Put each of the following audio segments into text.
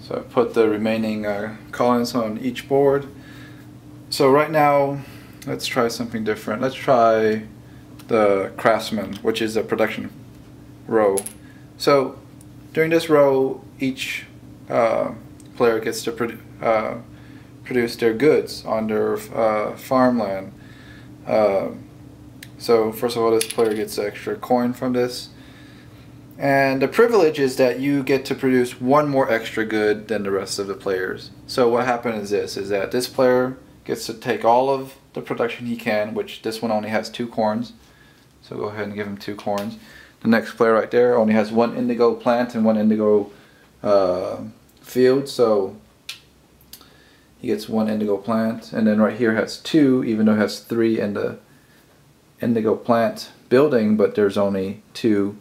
So I put the remaining colonists on each board. So right now, let's try something different. Let's try the craftsman, which is a production row. So during this row, each player gets to produce their goods on their farmland. So first of all, this player gets an extra coin from this. And the privilege is that you get to produce one more extra good than the rest of the players. So what happens is that this player gets to take all of the production he can, which this one only has 2 corns. So go ahead and give him 2 corns. The next player right there only has 1 indigo plant and 1 indigo field. So he gets 1 indigo plant. And then right here has 2, even though it has 3 in the indigo plant building, but there's only 2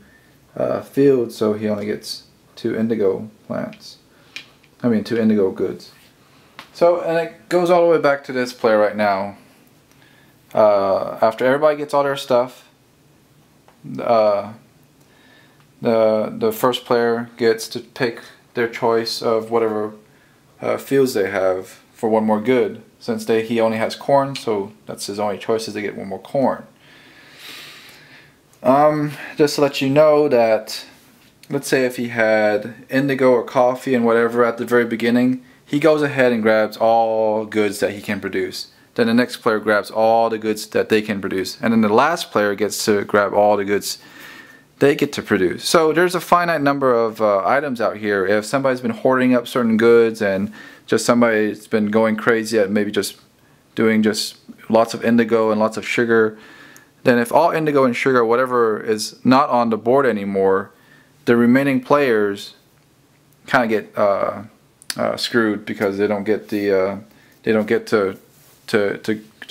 fields, so he only gets 2 indigo plants. I mean 2 indigo goods. So, and it goes all the way back to this player right now. After everybody gets all their stuff, the first player gets to pick their choice of whatever fields they have for 1 more good. Since he only has corn, so that's his only choice, is to get 1 more corn. Just to let you know that, let's say if he had indigo or coffee and whatever at the very beginning, he goes ahead and grabs all goods that he can produce. Then the next player grabs all the goods that they can produce. And then the last player gets to grab all the goods they get to produce. So there's a finite number of items out here. If somebody's been hoarding up certain goods and just somebody's been going crazy at maybe just doing just lots of indigo and lots of sugar, then if all indigo and sugar, whatever, is not on the board anymore, the remaining players kind of get screwed because they don't get to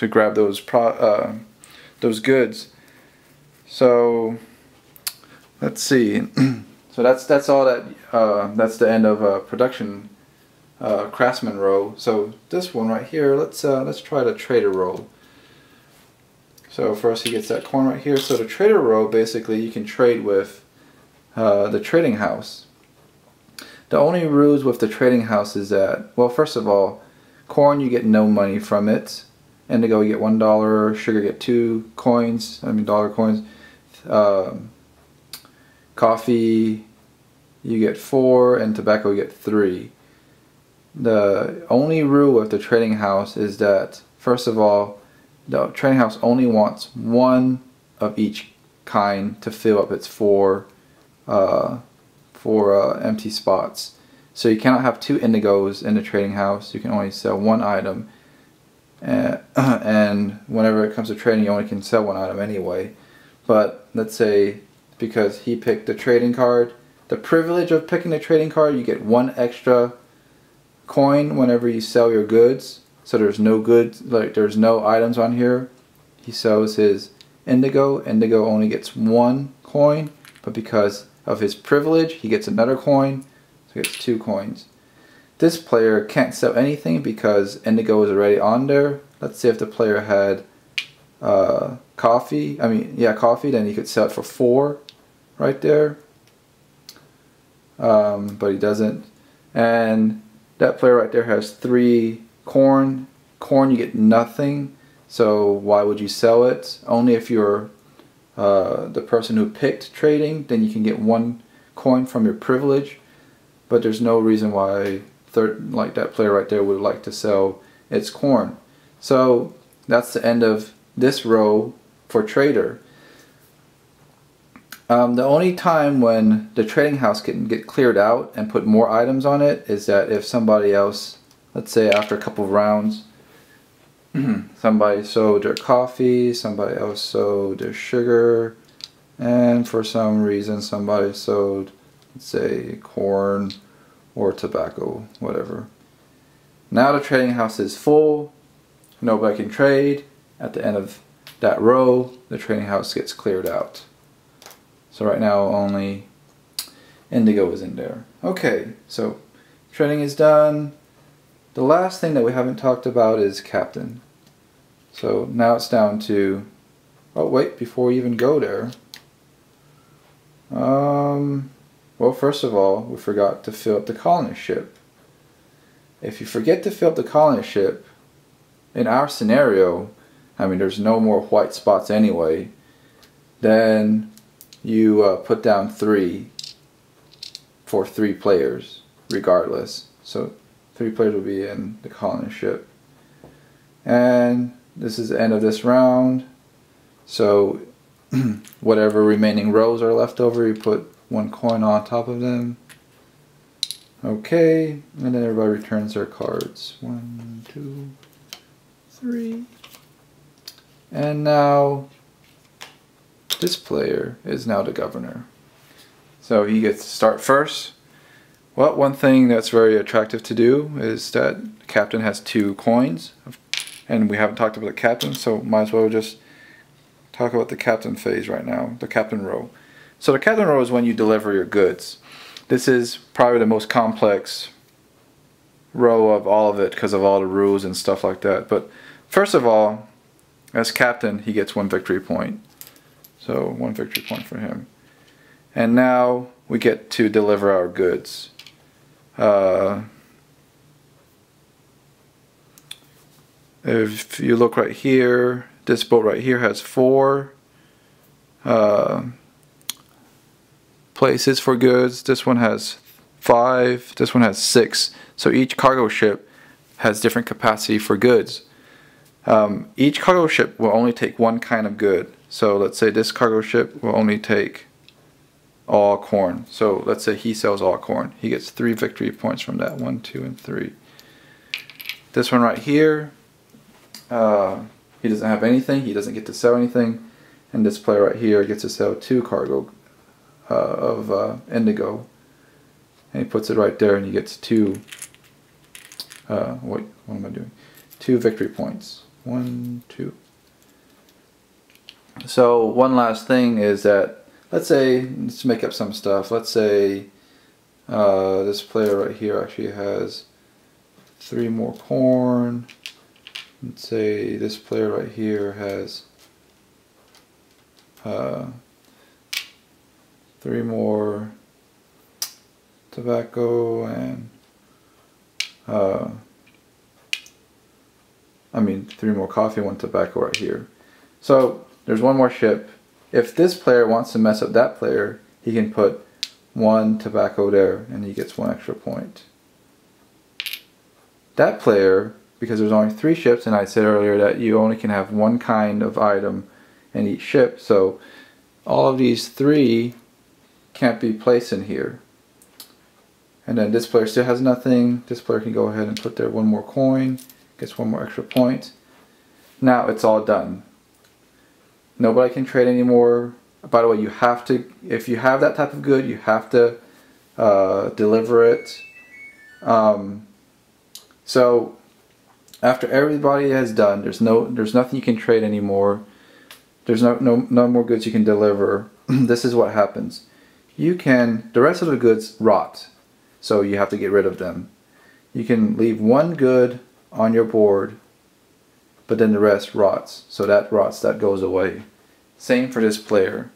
grab those goods. So let's see. So that's all that. That's the end of production craftsman row. So this one right here, let's try the trader row. So first he gets that corn right here. So the trader row, basically you can trade with the trading house. The only rules with the trading house is that, well, first of all, corn you get no money from it. Indigo you get $1, sugar you get 2 coins, I mean dollar coins. Coffee you get 4 and tobacco you get 3. The only rule with the trading house is that, first of all, the trading house only wants 1 of each kind to fill up its 4 empty spots. So you cannot have 2 indigos in the trading house. You can only sell 1 item. And whenever it comes to trading, you only can sell 1 item anyway. But let's say because he picked the trading card, the privilege of picking the trading card, you get 1 extra coin whenever you sell your goods. So there's no goods, like there's no items on here. He sells his indigo. Indigo only gets 1 coin, but because of his privilege, he gets another coin, so he gets 2 coins. This player can't sell anything because indigo is already on there. Let's say if the player had coffee, then he could sell it for 4 right there. But he doesn't. And that player right there has 3 corn. Corn you get nothing, so why would you sell it? Only if you're the person who picked trading, then you can get 1 coin from your privilege. But there's no reason why that player right there would like to sell its corn. So that's the end of this row for trader. The only time when the trading house can get cleared out and put more items on it is that if somebody else, let's say after a couple of rounds, somebody sold their coffee, somebody else sold their sugar, and for some reason somebody sold, let's say, corn or tobacco, whatever. Now the trading house is full, nobody can trade. At the end of that row, the trading house gets cleared out. So right now only indigo is in there. Okay, so trading is done. The last thing that we haven't talked about is captain. So now it's down to, oh wait, before we even go there, well, first of all, we forgot to fill up the colonist ship. If you forget to fill up the colonist ship, in our scenario, I mean there's no more white spots anyway, then you put down 3 for 3 players regardless. So 3 players will be in the colonist ship. And this is the end of this round. So whatever remaining rows are left over, you put 1 coin on top of them. Okay, and then everybody returns their cards. 1, 2, 3. And now this player is now the governor. So he gets to start first. Well, one thing that's very attractive to do is that the captain has 2 coins. And we haven't talked about the captain, so might as well just talk about the captain phase right now, the captain row. So the captain row is when you deliver your goods. This is probably the most complex row of all of it because of all the rules and stuff like that. But first of all, as captain, he gets 1 victory point. So 1 victory point for him. And now we get to deliver our goods. If you look right here, this boat right here has 4 places for goods. This one has 5. This one has 6. So each cargo ship has different capacity for goods. Each cargo ship will only take 1 kind of good. So let's say this cargo ship will only take all corn. So let's say he sells all corn. He gets 3 victory points from that. 1, 2, and 3. This one right here, he doesn't have anything. He doesn't get to sell anything. And this player right here gets to sell 2 cargo of indigo. And he puts it right there, and he gets 2. What am I doing? 2 victory points. 1, 2. So one last thing is that, let's make up some stuff. Let's say this player right here actually has 3 more corn. Let's say this player right here has 3 more tobacco and 3 more coffee, 1 tobacco right here. So there's 1 more ship. If this player wants to mess up that player, he can put 1 tobacco there and he gets 1 extra point. That player, because there's only 3 ships, and I said earlier that you only can have 1 kind of item in each ship, so all of these 3 can't be placed in here. And then this player still has nothing. This player can go ahead and put there 1 more coin, gets 1 more extra point. Now it's all done. Nobody can trade anymore. By the way, you have to, if you have that type of good, you have to deliver it. So after everybody has done, there's nothing you can trade anymore. There's no more goods you can deliver. This is what happens. The rest of the goods rot, so you have to get rid of them. You can leave 1 good on your board, but then the rest rots. So that rots, that goes away. Same for this player.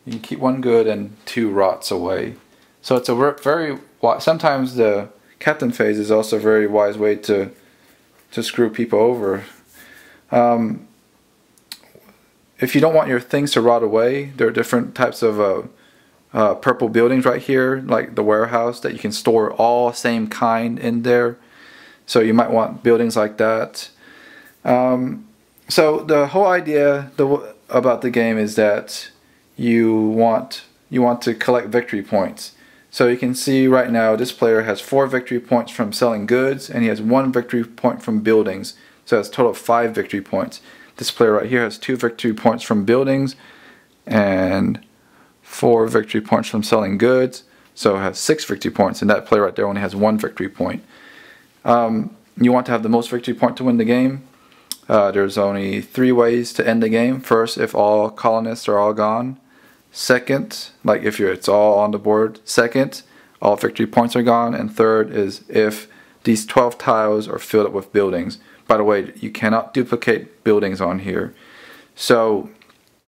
You can keep 1 good and 2 rots away. So it's a very wise, sometimes the captain phase is also a very wise way to screw people over. If you don't want your things to rot away, there are different types of purple buildings right here, like the warehouse, that you can store all same kind in there. So you might want buildings like that. So the whole idea about the game is that you want to collect victory points. So you can see right now this player has 4 victory points from selling goods, and he has 1 victory point from buildings. So that's a total of 5 victory points. This player right here has 2 victory points from buildings and 4 victory points from selling goods. So it has 6 victory points, and that player right there only has 1 victory point. You want to have the most victory point to win the game. There's only 3 ways to end the game. First, if all colonists are all gone. Second, like if it's all on the board. Second, all victory points are gone. And third is if these 12 tiles are filled up with buildings. By the way, you cannot duplicate buildings on here. So